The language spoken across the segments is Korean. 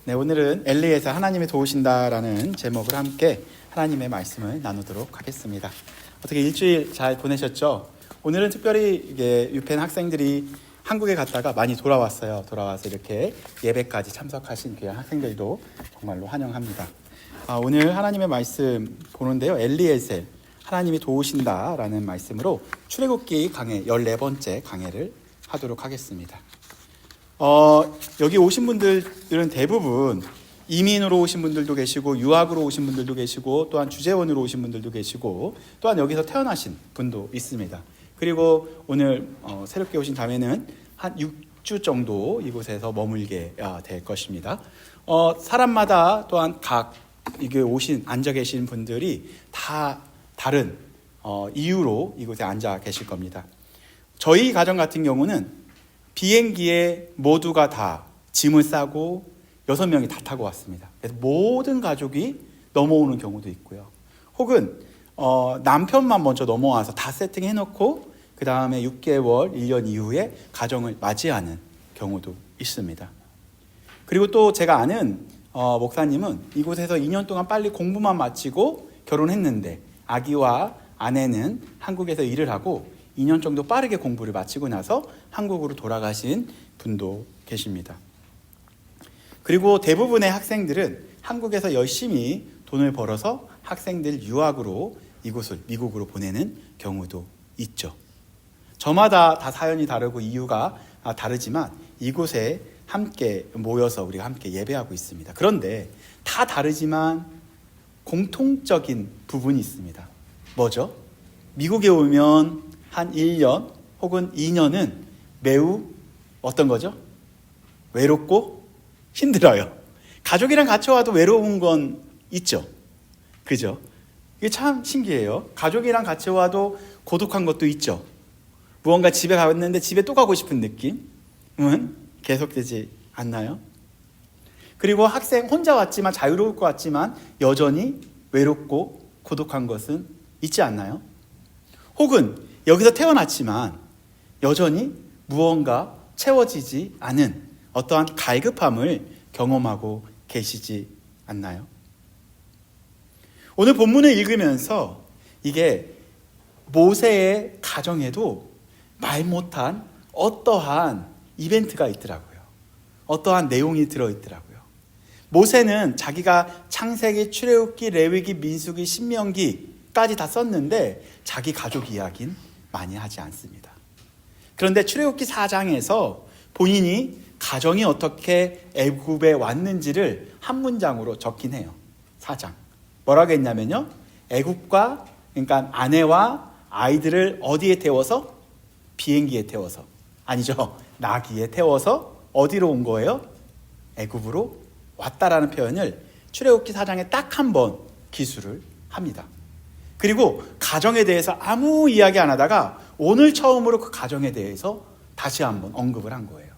네, 오늘은 엘리에서 하나님이 도우신다라는 제목을 함께 하나님의 말씀을 나누도록 하겠습니다. 어떻게 일주일 잘 보내셨죠? 오늘은 특별히 이게 유펜 학생들이 한국에 갔다가 많이 돌아왔어요. 돌아와서 이렇게 예배까지 참석하신 귀한 학생들도 정말로 환영합니다. 오늘 하나님의 말씀 보는데요. 엘리에셀, 하나님이 도우신다라는 말씀으로 출애굽기 강해 14번째 강해를 하도록 하겠습니다. 여기 오신 분들은 대부분 이민으로 오신 분들도 계시고 유학으로 오신 분들도 계시고 또한 주재원으로 오신 분들도 계시고 또한 여기서 태어나신 분도 있습니다. 그리고 오늘 새롭게 오신 자매는 한 6주 정도 이곳에서 머물게 될 것입니다. 사람마다 또한 각 이게 앉아 계신 분들이 다 다른 이유로 이곳에 앉아 계실 겁니다. 저희 가정 같은 경우는 비행기에 모두가 다 짐을 싸고 6명이 다 타고 왔습니다. 그래서 모든 가족이 넘어오는 경우도 있고요. 혹은 남편만 먼저 넘어와서 다 세팅해놓고 그 다음에 6개월, 1년 이후에 가정을 맞이하는 경우도 있습니다. 그리고 또 제가 아는 목사님은 이곳에서 2년 동안 빨리 공부만 마치고 결혼했는데 아기와 아내는 한국에서 일을 하고 2년 정도 빠르게 공부를 마치고 나서 한국으로 돌아가신 분도 계십니다. 그리고 대부분의 학생들은 한국에서 열심히 돈을 벌어서 학생들 유학으로 이곳을 미국으로 보내는 경우도 있죠. 저마다 다 사연이 다르고 이유가 다르지만 이곳에 함께 모여서 우리가 함께 예배하고 있습니다. 그런데 다 다르지만 공통적인 부분이 있습니다. 뭐죠? 미국에 오면 한 1년 혹은 2년은 매우 어떤 거죠? 외롭고 힘들어요. 가족이랑 같이 와도 외로운 건 있죠. 그죠? 이게 참 신기해요. 가족이랑 같이 와도 고독한 것도 있죠. 무언가 집에 갔는데 집에 또 가고 싶은 느낌은 계속되지 않나요? 그리고 학생 혼자 왔지만 자유로울 것 같지만 여전히 외롭고 고독한 것은 있지 않나요? 혹은 여기서 태어났지만 여전히 무언가 채워지지 않은 어떠한 갈급함을 경험하고 계시지 않나요? 오늘 본문을 읽으면서 이게 모세의 가정에도 말 못한 어떠한 이벤트가 있더라고요. 어떠한 내용이 들어있더라고요. 모세는 자기가 창세기, 출애굽기, 레위기, 민수기, 신명기까지 다 썼는데 자기 가족 이야기는 많이 하지 않습니다. 그런데 출애굽기 4장에서 본인이 가정이 어떻게 애굽에 왔는지를 한 문장으로 적긴 해요. 4장. 뭐라고 했냐면요. 애굽과 그러니까 아내와 아이들을 어디에 태워서? 비행기에 태워서. 아니죠. 나귀에 태워서 어디로 온 거예요? 애굽으로 왔다라는 표현을 출애굽기 4장에 딱 한 번 기술을 합니다. 그리고 가정에 대해서 아무 이야기 안 하다가 오늘 처음으로 그 가정에 대해서 다시 한번 언급을 한 거예요.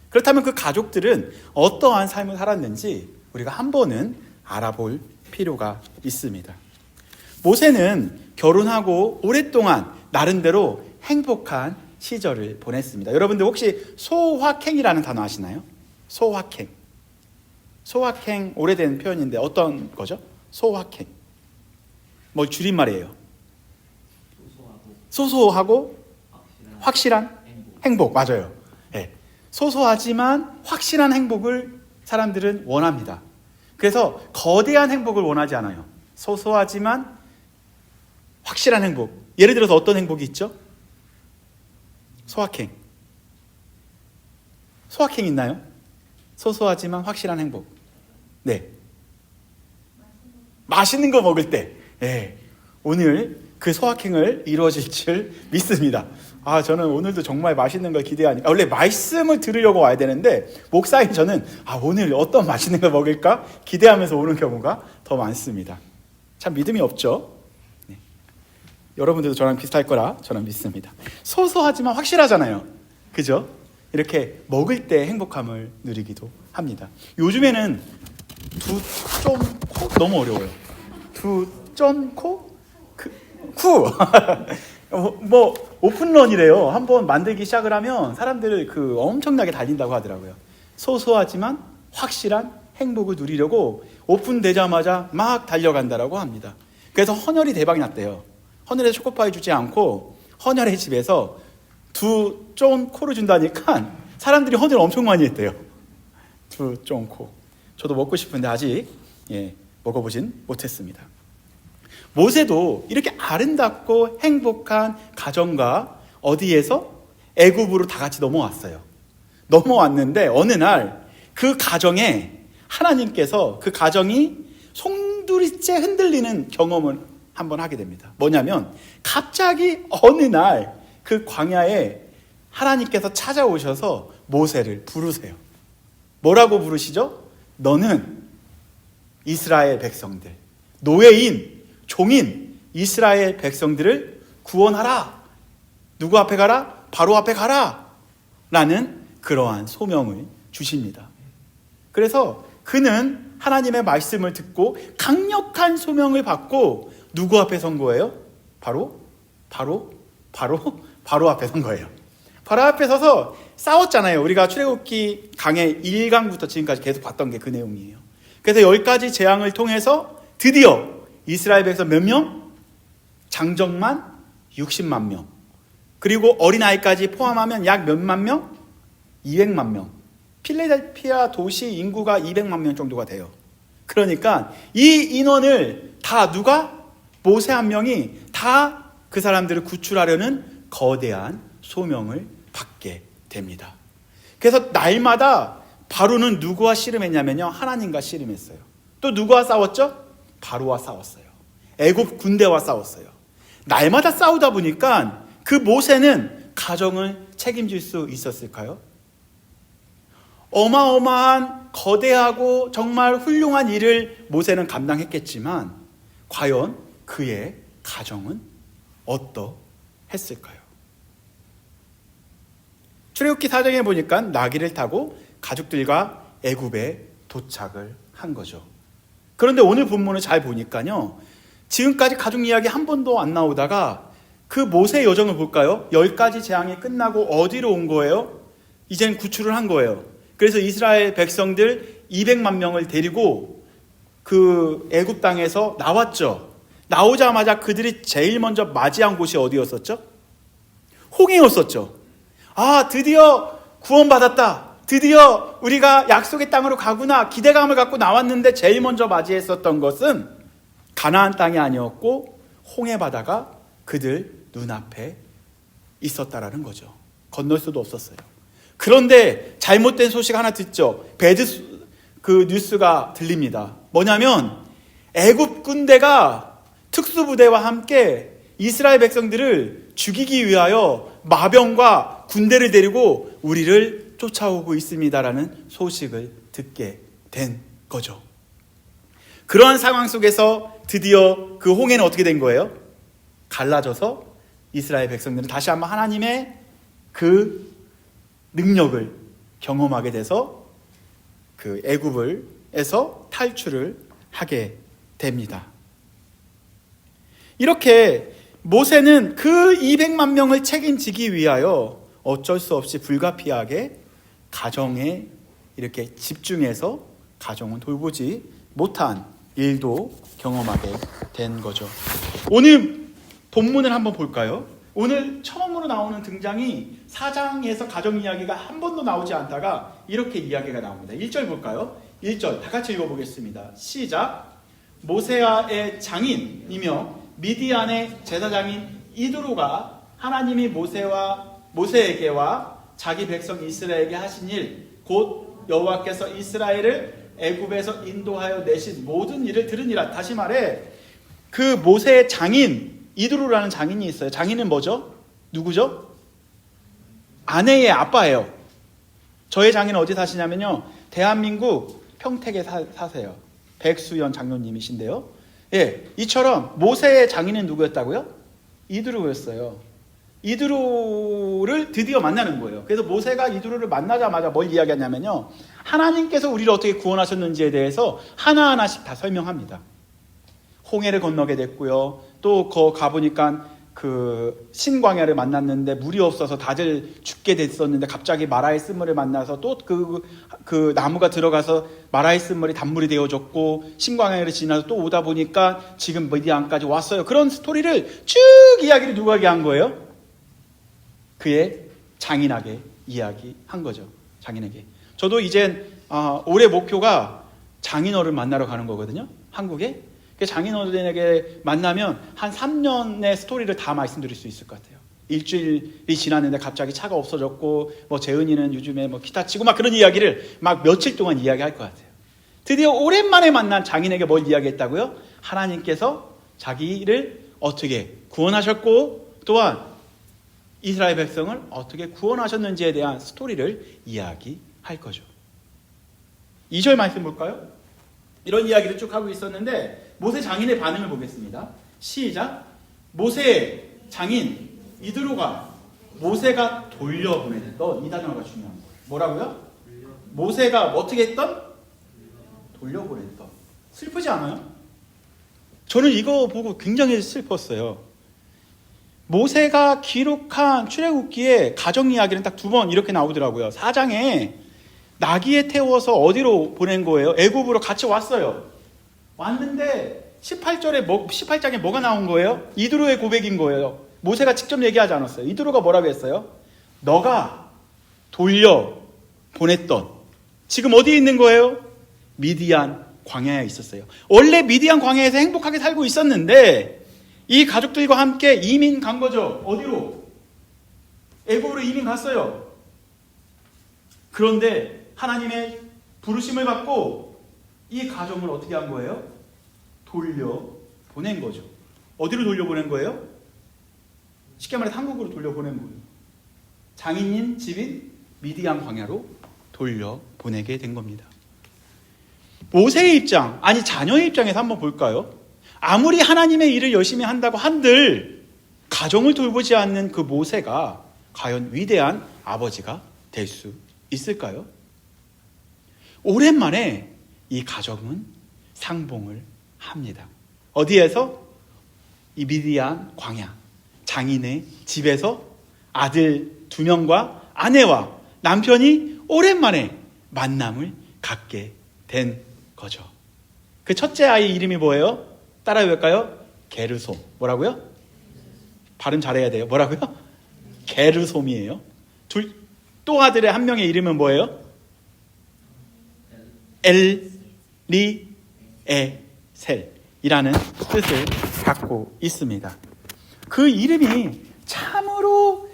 그렇다면 그 가족들은 어떠한 삶을 살았는지 우리가 한 번은 알아볼 필요가 있습니다. 모세는 결혼하고 오랫동안 나름대로 행복한 시절을 보냈습니다. 여러분들 혹시 소확행이라는 단어 아시나요? 소확행. 소확행 오래된 표현인데 어떤 거죠? 소확행. 뭐 줄임말이에요. 소소하고 확실한 행복. 맞아요. 네. 소소하지만 확실한 행복을 사람들은 원합니다. 그래서 거대한 행복을 원하지 않아요. 소소하지만 확실한 행복. 예를 들어서 어떤 행복이 있죠? 소확행. 소확행 있나요? 소소하지만 확실한 행복. 네. 맛있는 거 먹을 때. 네, 오늘 그 소확행을 이루어질 줄 믿습니다. 저는 오늘도 정말 맛있는 걸 기대하니까 원래 말씀을 들으려고 와야 되는데 목사인 저는 오늘 어떤 맛있는 걸 먹을까 기대하면서 오는 경우가 더 많습니다. 참 믿음이 없죠? 네. 여러분들도 저랑 비슷할 거라 저는 믿습니다. 소소하지만 확실하잖아요. 그죠? 이렇게 먹을 때 행복함을 누리기도 합니다. 요즘에는 너무 어려워요. 쿠 뭐 오픈런이래요. 한번 만들기 시작을 하면 사람들을 엄청나게 달린다고 하더라고요. 소소하지만 확실한 행복을 누리려고 오픈되자마자 막 달려간다라고 합니다. 그래서 헌혈이 대박이 났대요. 헌혈에서 초코파이 주지 않고 헌혈의 집에서 두 쫀 코를 준다니까 사람들이 헌혈을 엄청 많이 했대요. 두 쫀 코. 저도 먹고 싶은데 아직 먹어보진 못했습니다. 모세도 이렇게 아름답고 행복한 가정과 어디에서 애굽으로 다 같이 넘어왔어요. 넘어왔는데 어느 날 그 가정에 하나님께서 그 가정이 송두리째 흔들리는 경험을 한번 하게 됩니다. 뭐냐면 갑자기 어느 날 그 광야에 하나님께서 찾아오셔서 모세를 부르세요. 뭐라고 부르시죠? 너는 이스라엘 백성들, 노예인, 종인 이스라엘 백성들을 구원하라. 누구 앞에 가라? 바로 앞에 가라. 라는 그러한 소명을 주십니다. 그래서 그는 하나님의 말씀을 듣고 강력한 소명을 받고 누구 앞에 선 거예요? 바로 앞에 선 거예요. 바로 앞에 서서 싸웠잖아요. 우리가 출애굽기 강의 1강부터 지금까지 계속 봤던 게 그 내용이에요. 그래서 10가지 재앙을 통해서 드디어 이스라엘 백성 몇 명? 장정만 60만 명. 그리고 어린아이까지 포함하면 약 몇만 명? 200만 명. 필라델피아 도시 인구가 200만 명 정도가 돼요. 그러니까 이 인원을 다 누가? 모세 한 명이 다 그 사람들을 구출하려는 거대한 소명을 받게 됩니다. 그래서 날마다 바로는 누구와 씨름했냐면요, 하나님과 씨름했어요. 또 누구와 싸웠죠? 바로와 싸웠어요. 애굽 군대와 싸웠어요. 날마다 싸우다 보니까 그 모세는 가정을 책임질 수 있었을까요? 어마어마한 거대하고 정말 훌륭한 일을 모세는 감당했겠지만 과연 그의 가정은 어떠했을까요? 출애굽기 4장에 보니까 나귀를 타고 가족들과 애굽에 도착을 한 거죠. 그런데 오늘 본문을 잘 보니까요, 지금까지 가족 이야기 한 번도 안 나오다가 그 모세의 여정을 볼까요? 10가지 재앙이 끝나고 어디로 온 거예요? 이젠 구출을 한 거예요. 그래서 이스라엘 백성들 200만 명을 데리고 그 애굽 땅에서 나왔죠. 나오자마자 그들이 제일 먼저 맞이한 곳이 어디였었죠? 홍해였었죠. 아, 드디어 구원받았다. 드디어 우리가 약속의 땅으로 가구나. 기대감을 갖고 나왔는데 제일 먼저 맞이했었던 것은 가나안 땅이 아니었고 홍해 바다가 그들 눈앞에 있었다라는 거죠. 건널 수도 없었어요. 그런데 잘못된 소식 하나 듣죠. 그 뉴스가 들립니다. 뭐냐면 애굽 군대가 특수부대와 함께 이스라엘 백성들을 죽이기 위하여 마병과 군대를 데리고 우리를 쫓아오고 있습니다라는 소식을 듣게 된 거죠. 그러한 상황 속에서 드디어 그 홍해는 어떻게 된 거예요? 갈라져서 이스라엘 백성들은 다시 한번 하나님의 그 능력을 경험하게 돼서 그 애굽에서 탈출을 하게 됩니다. 이렇게 모세는 그 200만 명을 책임지기 위하여 어쩔 수 없이 불가피하게 가정에 이렇게 집중해서 가정은 돌보지 못한 일도 경험하게 된 거죠. 오늘 본문을 한번 볼까요? 오늘 처음으로 나오는 등장이 4장에서 가정 이야기가 한 번도 나오지 않다가 이렇게 이야기가 나옵니다. 1절 볼까요? 1절 다 같이 읽어보겠습니다. 시작. 모세아의 장인이며 미디안의 제사장인 이드로가 하나님이 모세에게와 자기 백성 이스라엘에게 하신 일, 곧 여호와께서 이스라엘을 애굽에서 인도하여 내신 모든 일을 들으니라. 다시 말해 그 모세의 장인 이드로라는 장인이 있어요. 장인은 뭐죠? 누구죠? 아내의 아빠예요. 저의 장인은 어디 사시냐면요, 대한민국 평택에 사세요. 백수연 장로님이신데요. 예, 이처럼 모세의 장인은 누구였다고요? 이드로였어요. 이드로를 드디어 만나는 거예요. 그래서 모세가 이드로를 만나자마자 뭘 이야기하냐면요, 하나님께서 우리를 어떻게 구원하셨는지에 대해서 하나하나씩 다 설명합니다. 홍해를 건너게 됐고요. 또 거 가보니까 그 신광야를 만났는데 물이 없어서 다들 죽게 됐었는데 갑자기 마라의 쓴물을 만나서 또 그 나무가 들어가서 마라의 쓴물이 단물이 되어졌고 신광야를 지나서 또 오다 보니까 지금 미디안까지 왔어요. 그런 스토리를 쭉 이야기를 누구에게 한 거예요? 그의 장인에게 이야기한 거죠. 장인에게. 저도 이젠 올해 목표가 장인어른 만나러 가는 거거든요. 한국에. 장인어른에게 만나면 한 3년의 스토리를 다 말씀드릴 수 있을 것 같아요. 일주일이 지났는데 갑자기 차가 없어졌고 뭐 재은이는 요즘에 뭐 기타 치고 막 그런 이야기를 막 며칠 동안 이야기할 것 같아요. 드디어 오랜만에 만난 장인에게 뭘 이야기했다고요? 하나님께서 자기를 어떻게 구원하셨고 또한 이스라엘 백성을 어떻게 구원하셨는지에 대한 스토리를 이야기할 거죠. 2절 말씀 볼까요? 이런 이야기를 쭉 하고 있었는데 모세 장인의 반응을 보겠습니다. 시작. 모세 장인 이드로가 모세가 돌려보냈던 이 단어가 중요한 거예요. 뭐라고요? 모세가 어떻게 했던? 돌려보냈던. 슬프지 않아요? 저는 이거 보고 굉장히 슬펐어요. 모세가 기록한 출애굽기에 가정 이야기는 딱 2번 이렇게 나오더라고요. 4장에 나귀에 태워서 어디로 보낸 거예요? 애굽으로 같이 왔어요. 왔는데 18장에 뭐가 나온 거예요? 이드로의 고백인 거예요. 모세가 직접 얘기하지 않았어요. 이드로가 뭐라고 했어요? 너가 돌려 보냈던 지금 어디에 있는 거예요? 미디안 광야에 있었어요. 원래 미디안 광야에서 행복하게 살고 있었는데 이 가족들과 함께 이민 간 거죠. 어디로? 애굽으로 이민 갔어요. 그런데 하나님의 부르심을 받고 이 가정을 어떻게 한 거예요? 돌려보낸 거죠. 어디로 돌려보낸 거예요? 쉽게 말해서 한국으로 돌려보낸 거예요. 장인님 집인 미디안 광야로 돌려보내게 된 겁니다. 모세의 입장, 아니 자녀의 입장에서 한번 볼까요? 아무리 하나님의 일을 열심히 한다고 한들 가정을 돌보지 않는 그 모세가 과연 위대한 아버지가 될 수 있을까요? 오랜만에 이 가정은 상봉을 합니다. 어디에서? 이 미디안 광야 장인의 집에서 아들 2명과 아내와 남편이 오랜만에 만남을 갖게 된 거죠. 그 첫째 아이 이름이 뭐예요? 따라해 볼까요? 게르솜. 뭐라고요? 발음 잘해야 돼요. 뭐라고요? 게르솜이에요. 또 아들의 한 명의 이름은 뭐예요? 엘리에셀이라는 뜻을 갖고 있습니다. 그 이름이 참으로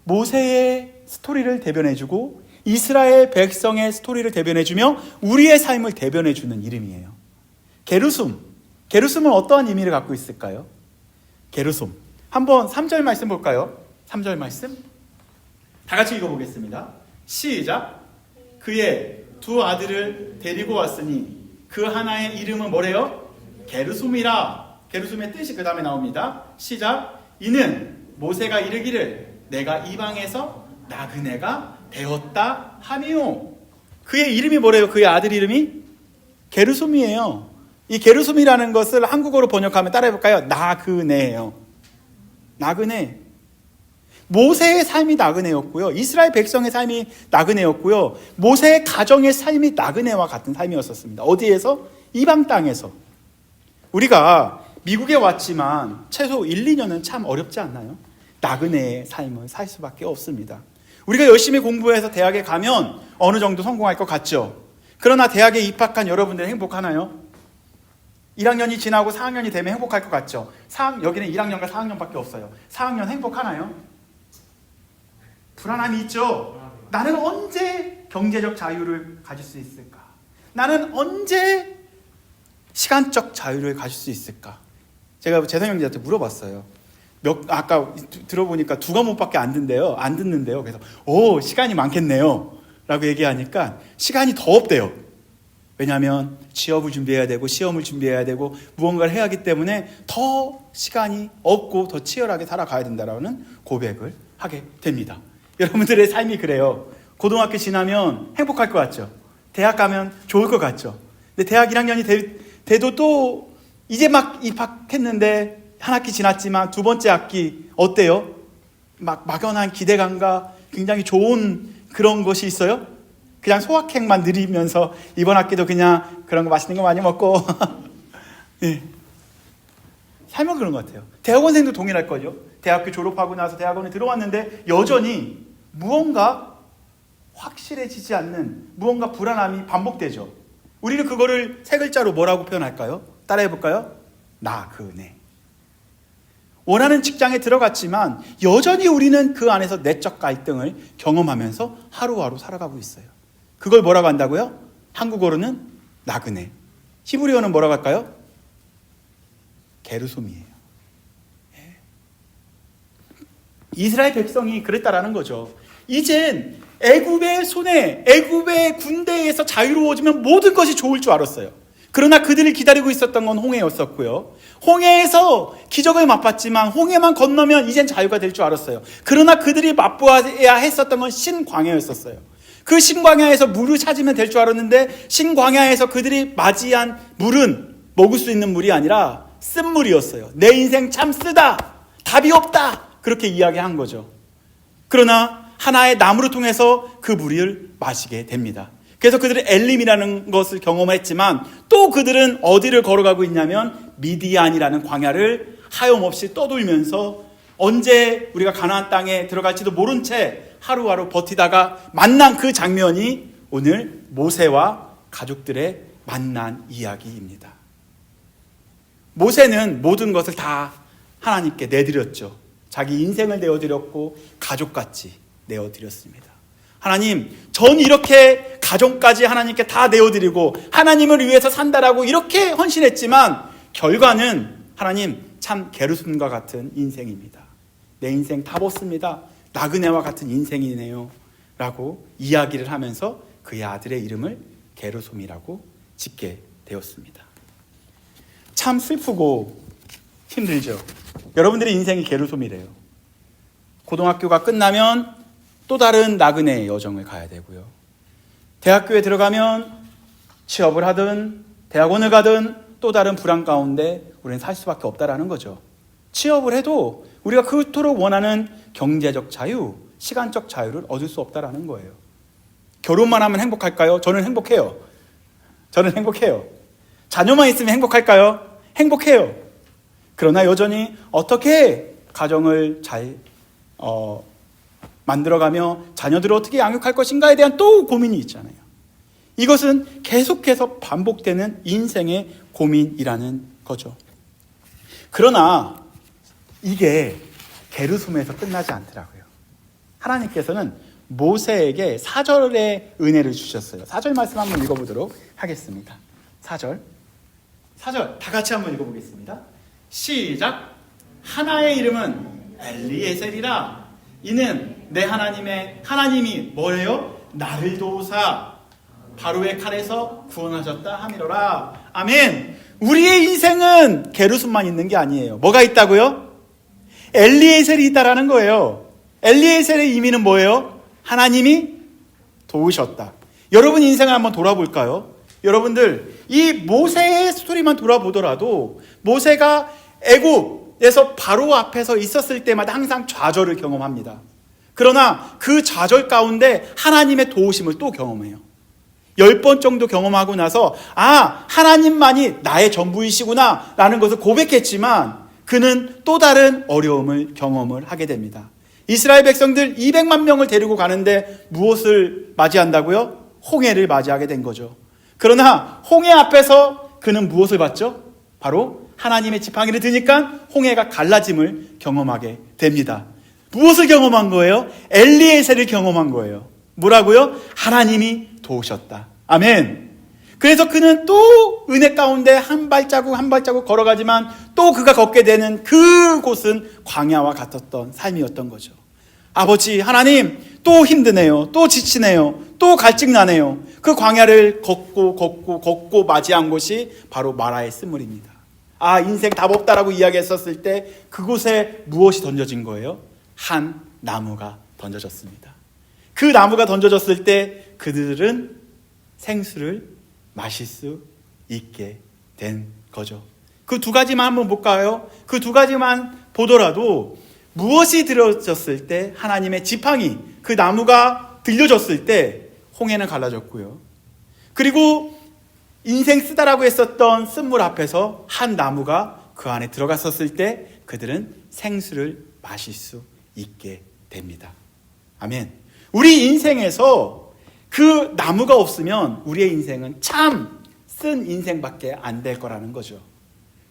모세의 스토리를 대변해주고 이스라엘 백성의 스토리를 대변해주며 우리의 삶을 대변해주는 이름이에요. 게르솜은 어떠한 의미를 갖고 있을까요? 게르솜. 한번 3절 말씀 볼까요? 3절 말씀. 다 같이 읽어보겠습니다. 시작. 그의 2 아들을 데리고 왔으니 그 하나의 이름은 뭐래요? 게르솜이라. 게르솜의 뜻이 그 다음에 나옵니다. 시작. 이는 모세가 이르기를 내가 이방에서 나그네가 되었다 하미요. 그의 이름이 뭐래요? 그의 아들 이름이 게르솜이에요. 이 게르솜이라는 것을 한국어로 번역하면 따라해볼까요? 나그네예요. 나그네. 모세의 삶이 나그네였고요. 이스라엘 백성의 삶이 나그네였고요. 모세의 가정의 삶이 나그네와 같은 삶이었습니다. 어디에서? 이방 땅에서. 우리가 미국에 왔지만 최소 1, 2년은 참 어렵지 않나요? 나그네의 삶을 살 수밖에 없습니다. 우리가 열심히 공부해서 대학에 가면 어느 정도 성공할 것 같죠. 그러나 대학에 입학한 여러분들 행복하나요? 1학년이 지나고 4학년이 되면 행복할 것 같죠. 여기는 1학년과 4학년밖에 없어요. 4학년 행복하나요? 불안함이 있죠. 나는 언제 경제적 자유를 가질 수 있을까? 나는 언제 시간적 자유를 가질 수 있을까? 제가 재성 형제한테 물어봤어요. 아까 들어보니까 2과목밖에 안 듣는데요. 그래서 시간이 많겠네요 라고 얘기하니까 시간이 더 없대요. 왜냐하면 취업을 준비해야 되고 시험을 준비해야 되고 무언가를 해야 하기 때문에 더 시간이 없고 더 치열하게 살아가야 된다라는 고백을 하게 됩니다. 여러분들의 삶이 그래요. 고등학교 지나면 행복할 것 같죠. 대학 가면 좋을 것 같죠. 근데 대학 1학년이 돼도 또 이제 막 입학했는데 한 학기 지났지만 두 번째 학기 어때요? 막연한 기대감과 굉장히 좋은 그런 것이 있어요? 그냥 소확행만 누리면서 이번 학기도 그냥 그런 거 맛있는 거 많이 먹고 네. 살면 그런 것 같아요. 대학원생도 동일할 거죠. 대학교 졸업하고 나서 대학원에 들어왔는데 여전히 무언가 확실해지지 않는 무언가 불안함이 반복되죠. 우리는 그거를 세 글자로 뭐라고 표현할까요? 따라해 볼까요? 나그네. 원하는 직장에 들어갔지만 여전히 우리는 그 안에서 내적 갈등을 경험하면서 하루하루 살아가고 있어요. 그걸 뭐라고 한다고요? 한국어로는 나그네. 히브리어는 뭐라고 할까요? 게르솜이에요. 이스라엘 백성이 그랬다라는 거죠. 이젠 애굽의 손에, 애굽의 군대에서 자유로워지면 모든 것이 좋을 줄 알았어요. 그러나 그들을 기다리고 있었던 건 홍해였었고요. 홍해에서 기적을 맛봤지만 홍해만 건너면 이젠 자유가 될 줄 알았어요. 그러나 그들이 맛보아야 했었던 건 신광야였었어요. 그 신광야에서 물을 찾으면 될 줄 알았는데 신광야에서 그들이 맞이한 물은 먹을 수 있는 물이 아니라 쓴물이었어요. 내 인생 참 쓰다. 답이 없다. 그렇게 이야기한 거죠. 그러나 하나의 나무를 통해서 그 물을 마시게 됩니다. 그래서 그들은 엘림이라는 것을 경험했지만 또 그들은 어디를 걸어가고 있냐면 미디안이라는 광야를 하염없이 떠돌면서 언제 우리가 가나안 땅에 들어갈지도 모른 채 하루하루 버티다가 만난 그 장면이 오늘 모세와 가족들의 만난 이야기입니다. 모세는 모든 것을 다 하나님께 내드렸죠. 자기 인생을 내어드렸고 가족같이 내어드렸습니다. 하나님, 전 이렇게 가정까지 하나님께 다 내어드리고 하나님을 위해서 산다라고 이렇게 헌신했지만 결과는 하나님 참 게르솜과 같은 인생입니다. 내 인생 다 벗습니다. 나그네와 같은 인생이네요 라고 이야기를 하면서 그의 아들의 이름을 게르솜이라고 짓게 되었습니다. 참 슬프고 힘들죠. 여러분들의 인생이 게르솜이래요. 고등학교가 끝나면 또 다른 나그네의 여정을 가야 되고요. 대학교에 들어가면 취업을 하든 대학원을 가든 또 다른 불안 가운데 우리는 살 수밖에 없다라는 거죠. 취업을 해도 우리가 그토록 원하는 경제적 자유, 시간적 자유를 얻을 수 없다라는 거예요. 결혼만 하면 행복할까요? 저는 행복해요. 저는 행복해요. 자녀만 있으면 행복할까요? 행복해요. 그러나 여전히 어떻게 가정을 잘 만들어가며 자녀들을 어떻게 양육할 것인가에 대한 또 고민이 있잖아요. 이것은 계속해서 반복되는 인생의 고민이라는 거죠. 그러나 이게 게르솜에서 끝나지 않더라고요. 하나님께서는 모세에게 4절의 은혜를 주셨어요. 4절 말씀 한번 읽어보도록 하겠습니다. 4절 다 같이 한번 읽어보겠습니다. 시작. 하나의 이름은 엘리에셀이라. 이는 내 하나님이 뭐래요? 나를 도우사 바로의 칼에서 구원하셨다 함이로라. 아멘. 우리의 인생은 게르솜만 있는 게 아니에요. 뭐가 있다고요? 엘리에셀이 있다라는 거예요. 엘리에셀의 의미는 뭐예요? 하나님이 도우셨다. 여러분 인생을 한번 돌아볼까요? 여러분들 이 모세의 스토리만 돌아보더라도 모세가 애굽에서 바로 앞에서 있었을 때마다 항상 좌절을 경험합니다. 그러나 그 좌절 가운데 하나님의 도우심을 또 경험해요. 10번 정도 경험하고 나서 하나님만이 나의 전부이시구나 라는 것을 고백했지만 그는 또 다른 어려움을 경험을 하게 됩니다. 이스라엘 백성들 200만 명을 데리고 가는데 무엇을 맞이한다고요? 홍해를 맞이하게 된 거죠. 그러나 홍해 앞에서 그는 무엇을 봤죠? 바로 하나님의 지팡이를 드니까 홍해가 갈라짐을 경험하게 됩니다. 무엇을 경험한 거예요? 엘리에셀을 경험한 거예요. 뭐라고요? 하나님이 도우셨다. 아멘. 그래서 그는 또 은혜 가운데 한 발자국 한 발자국 걸어가지만 또 그가 걷게 되는 그곳은 광야와 같았던 삶이었던 거죠. 아버지 하나님, 또 힘드네요. 또 지치네요. 또 갈증나네요. 그 광야를 걷고 맞이한 곳이 바로 마라의 쓴물입니다. 인생 답 없다라고 이야기했었을 때 그곳에 무엇이 던져진 거예요? 한 나무가 던져졌습니다. 그 나무가 던져졌을 때 그들은 생수를 마실 수 있게 된 거죠. 그 두 가지만 한번 볼까요? 그 두 가지만 보더라도 무엇이 들어졌을 때 하나님의 지팡이, 그 나무가 들려졌을 때 홍해는 갈라졌고요. 그리고 인생 쓰다라고 했었던 쓴물 앞에서 한 나무가 그 안에 들어갔었을 때 그들은 생수를 마실 수 있게 됩니다. 아멘. 우리 인생에서 그 나무가 없으면 우리의 인생은 참 쓴 인생밖에 안 될 거라는 거죠.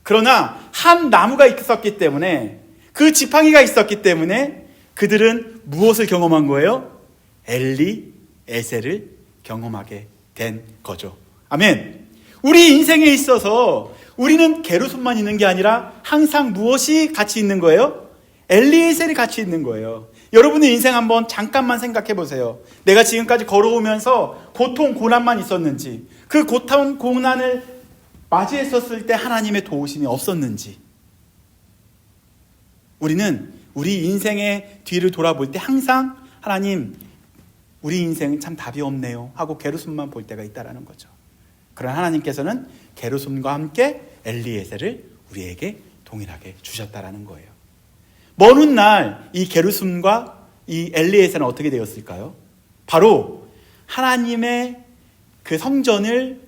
그러나 한 나무가 있었기 때문에, 그 지팡이가 있었기 때문에 그들은 무엇을 경험한 거예요? 엘리에셀을 경험하게 된 거죠. 아멘. 우리 인생에 있어서 우리는 게르손만 있는 게 아니라 항상 무엇이 같이 있는 거예요? 엘리에셀이 같이 있는 거예요. 여러분의 인생 한번 잠깐만 생각해 보세요. 내가 지금까지 걸어오면서 고통, 고난만 있었는지, 그 고통, 고난을 맞이했었을 때 하나님의 도우심이 없었는지, 우리는 우리 인생의 뒤를 돌아볼 때 항상 하나님, 우리 인생은 참 답이 없네요 하고 게르손만 볼 때가 있다는 거죠. 그러나 하나님께서는 게르손과 함께 엘리에셀을 우리에게 동일하게 주셨다라는 거예요. 먼 훗날 이 게르손과 이 엘리에셀은 어떻게 되었을까요? 바로 하나님의 그 성전을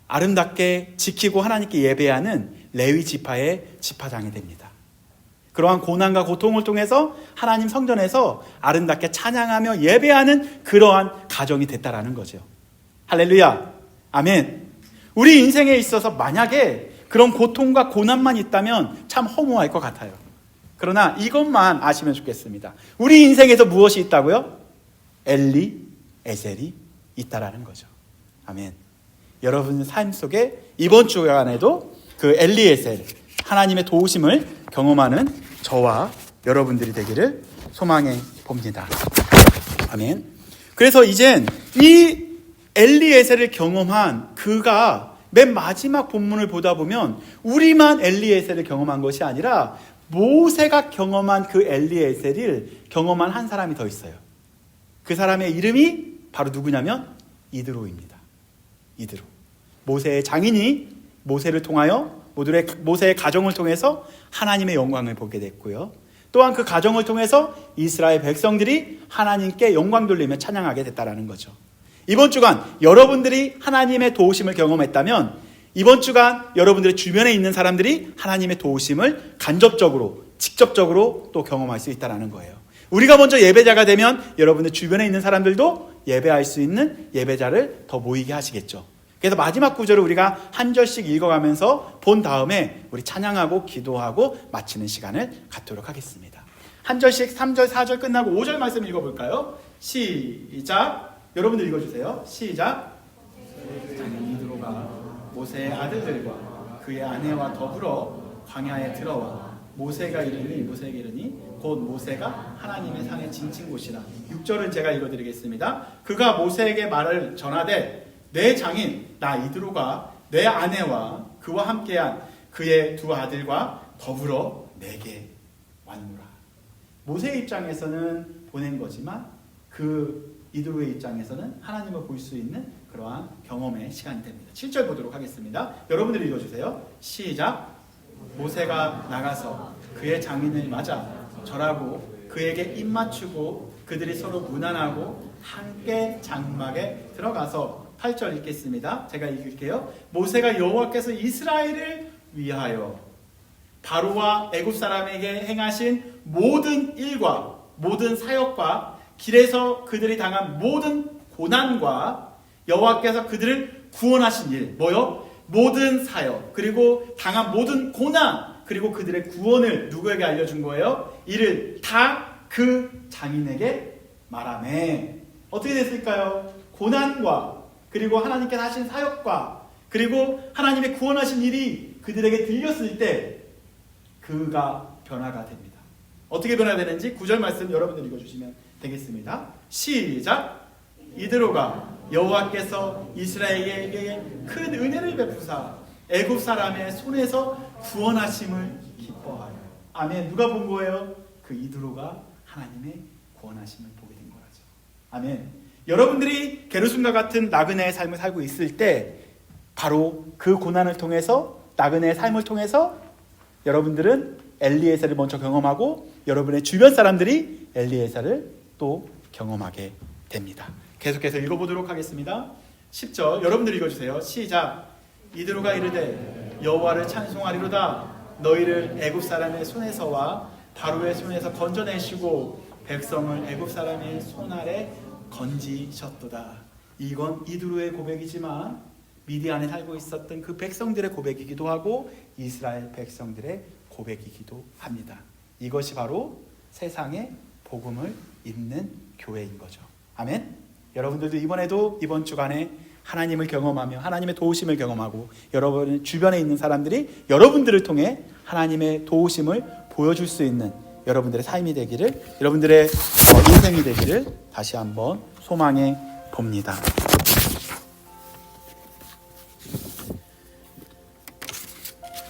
아름답게 지키고 하나님께 예배하는 레위 지파의 지파장이 됩니다. 그러한 고난과 고통을 통해서 하나님 성전에서 아름답게 찬양하며 예배하는 그러한 가정이 됐다라는 거죠. 할렐루야. 아멘. 우리 인생에 있어서 만약에 그런 고통과 고난만 있다면 참 허무할 것 같아요. 그러나 이것만 아시면 좋겠습니다. 우리 인생에서 무엇이 있다고요? 엘리에셀이 있다라는 거죠. 아멘. 여러분 삶 속에 이번 주간에도 그 엘리에셀, 하나님의 도우심을 경험하는 저와 여러분들이 되기를 소망해 봅니다. 아멘. 그래서 이젠 이 엘리에셀을 경험한 그가 맨 마지막 본문을 보다 보면 우리만 엘리에셀을 경험한 것이 아니라 모세가 경험한 그 엘리에셀을 경험한 한 사람이 더 있어요. 그 사람의 이름이 바로 누구냐면 이드로입니다. 이드로. 모세의 장인이 모세를 통하여 모세의 가정을 통해서 하나님의 영광을 보게 됐고요. 또한 그 가정을 통해서 이스라엘 백성들이 하나님께 영광 돌리며 찬양하게 됐다라는 거죠. 이번 주간 여러분들이 하나님의 도우심을 경험했다면 이번 주간 여러분들의 주변에 있는 사람들이 하나님의 도우심을 간접적으로, 직접적으로 또 경험할 수 있다는 거예요. 우리가 먼저 예배자가 되면 여러분들 주변에 있는 사람들도 예배할 수 있는 예배자를 더 모이게 하시겠죠. 그래서 마지막 구절을 우리가 한 절씩 읽어가면서 본 다음에 우리 찬양하고 기도하고 마치는 시간을 갖도록 하겠습니다. 한 절씩 3절, 4절 끝나고 5절 말씀 읽어볼까요? 시작. 여러분들 읽어주세요. 시작. 장인 이드로가 모세의 아들들과 그의 아내와 더불어 광야에 들어와 모세에게 이르니 곧 모세가 하나님의 상에 지친 곳이라. 6절은 제가 읽어드리겠습니다. 그가 모세에게 말을 전하되 내 장인 나 이드로가 내 아내와 그와 함께한 그의 두 아들과 더불어 내게 왔노라. 모세의 입장에서는 보낸 거지만 그 이드로의 입장에서는 하나님을 볼 수 있는 그러한 경험의 시간이 됩니다. 7절 보도록 하겠습니다. 여러분들이 읽어주세요. 시작. 모세가 나가서 그의 장인을 맞아 절하고 그에게 입 맞추고 그들이 서로 무난하고 함께 장막에 들어가서 8절 읽겠습니다. 제가 읽을게요. 모세가 여호와께서 이스라엘을 위하여 바로와 애굽 사람에게 행하신 모든 일과 모든 사역과 길에서 그들이 당한 모든 고난과 여호와께서 그들을 구원하신 일, 뭐요? 모든 사역, 그리고 당한 모든 고난, 그리고 그들의 구원을 누구에게 알려준 거예요? 이를 다 그 장인에게 말하매. 어떻게 됐을까요? 고난과 그리고 하나님께서 하신 사역과 그리고 하나님의 구원하신 일이 그들에게 들렸을 때 그가 변화가 됩니다. 어떻게 변화되는지 9절 말씀 여러분들 읽어주시면 되겠습니다. 시작. 이드로가 여호와께서 이스라엘에게 큰 은혜를 베푸사 애굽 사람의 손에서 구원하심을 기뻐하여. 아멘. 누가 본 거예요? 그 이드로가 하나님의 구원하심을 보게 된 거라죠. 아멘. 여러분들이 게르손과 같은 나그네의 삶을 살고 있을 때 바로 그 고난을 통해서 나그네의 삶을 통해서 여러분들은 엘리에셀을 먼저 경험하고 여러분의 주변 사람들이 엘리에셀을 또 경험하게 됩니다. 계속해서 읽어보도록 하겠습니다. 10절 여러분들 읽어주세요. 시작. 이드로가 이르되 여호와를 찬송하리로다. 너희를 애굽 사람의 손에서와 바로의 손에서 건져내시고 백성을 애굽 사람의 손 아래 건지셨도다. 이건 이드로의 고백이지만 미디안에 살고 있었던 그 백성들의 고백이기도 하고 이스라엘 백성들의 고백이기도 합니다. 이것이 바로 세상에 복음을 입는 교회인 거죠. 아멘. 여러분들도 이번 주간에 하나님을 경험하며 하나님의 도우심을 경험하고 여러분 주변에 있는 사람들이 여러분들을 통해 하나님의 도우심을 보여줄 수 있는 여러분들의 삶이 되기를, 여러분들의 인생이 되기를 다시 한번 소망해 봅니다.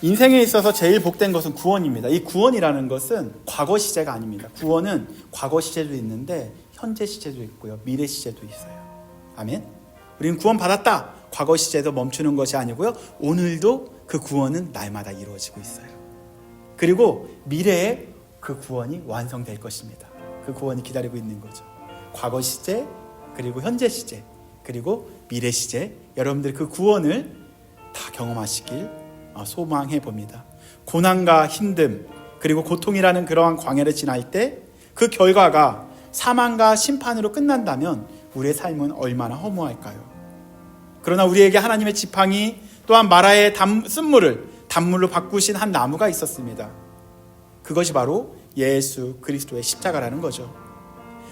인생에 있어서 제일 복된 것은 구원입니다. 이 구원이라는 것은 과거 시제가 아닙니다. 구원은 과거 시제도 있는데 현재 시제도 있고요, 미래 시제도 있어요. 아멘. 우리는 구원 받았다. 과거 시제도 멈추는 것이 아니고요, 오늘도 그 구원은 날마다 이루어지고 있어요. 그리고 미래에 그 구원이 완성될 것입니다. 그 구원이 기다리고 있는 거죠. 과거 시제, 그리고 현재 시제, 그리고 미래 시제, 여러분들 그 구원을 다 경험하시길 소망해 봅니다. 고난과 힘듦 그리고 고통이라는 그러한 광야를 지날 때 그 결과가 사망과 심판으로 끝난다면 우리의 삶은 얼마나 허무할까요? 그러나 우리에게 하나님의 지팡이 또한 마라의 쓴물을 단물로 바꾸신 한 나무가 있었습니다. 그것이 바로 예수 그리스도의 십자가라는 거죠.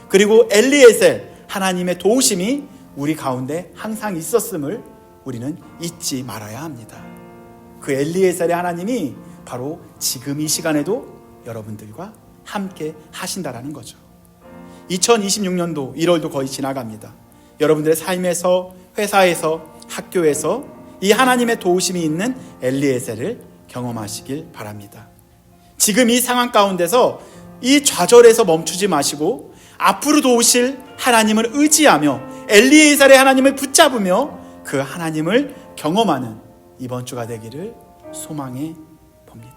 그리고 엘리에셀, 하나님의 도우심이 우리 가운데 항상 있었음을 우리는 잊지 말아야 합니다. 그 엘리에셀의 하나님이 바로 지금 이 시간에도 여러분들과 함께 하신다라는 거죠. 2026년도 1월도 거의 지나갑니다. 여러분들의 삶에서, 회사에서, 학교에서 이 하나님의 도우심이 있는 엘리에셀을 경험하시길 바랍니다. 지금 이 상황 가운데서 이 좌절에서 멈추지 마시고 앞으로 도우실 하나님을 의지하며 엘리에셀의 하나님을 붙잡으며 그 하나님을 경험하는 이번 주가 되기를 소망해 봅니다.